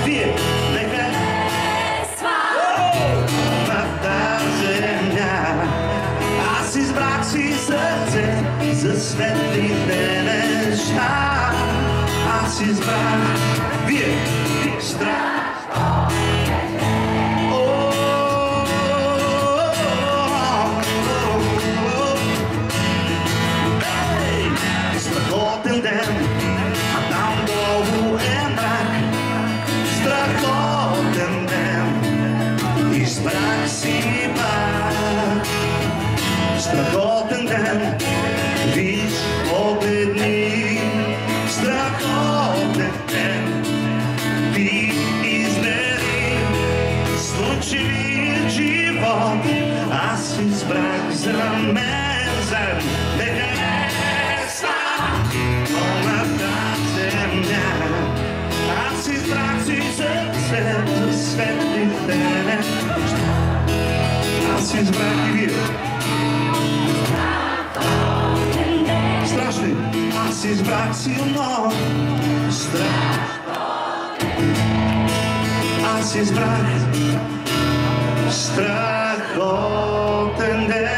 Вие, нека на тази земя. Аз избрах си сърце за светлите неща. Аз избрах, вие, страх. Страхотен ден, а там долу е мрак. Страхотен ден, избрах си пак. Страхотен ден, виж погледни. Страхотен ден, ти измери случилия живот. Аз избрах за мен заедно. Аз избрах си сърце за светлите неща. Аз избрах и вие. Страшни. Аз избрах силно страх. Аз избрах страхотен ден.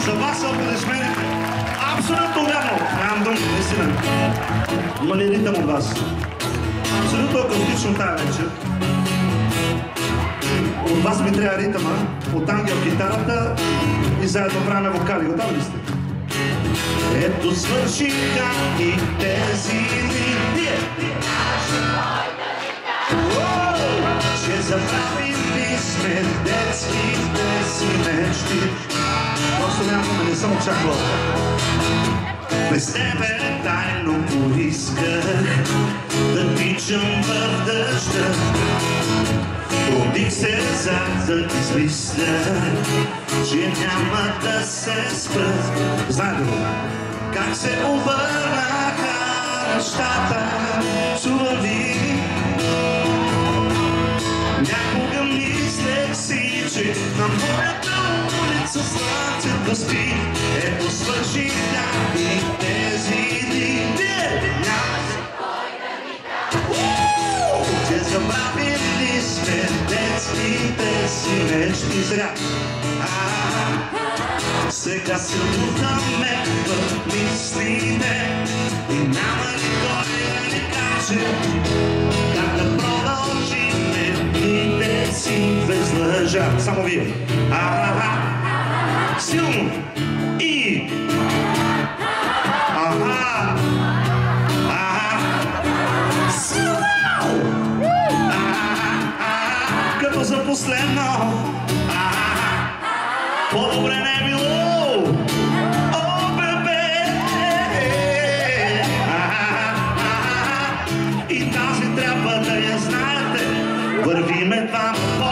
За вас са аплодисментите. Абсолютно вярно. Нямам дума, наистина. Има ли ритъм от вас? Абсолютно акустично тая вечер. От вас ми трябва ритъма, от Ангел гитарата и заедно правим вокали. Готови ли сте? Ето свършиха и тези дни. Ще забравим ли сме детските си мечти. Просто нямаме, не съм очаквал. Без тебе тайно поисках да тичам в дъжда. Пробих се зад да измисля, че няма да се спра. Знаете ли как се обърнаха нещата? Чува ли? Някога мислех си, че на моята улица слънцето спи. Ето свършиха и тези дни. Няма кой да ни дава. Че забравим ли сме детските си мечти сега? Сега се лутаме в мислите и няма ли кой да ни каже как да продължим дните си без лъжа. Само вие. Силно. И. Силно. Като за последно. По-добре не било. О, бебе. И тази трябва да я знаете. Вървиме там по.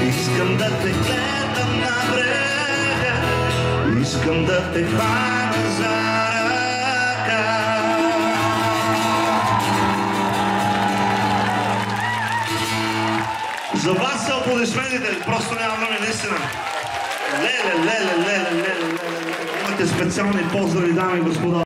Искам да те гледам на брега, искам да те хвана за ръка. За вас са аплодисментите, просто няма думи, наистина. Леле. Имате специални позdraви, дами и господа.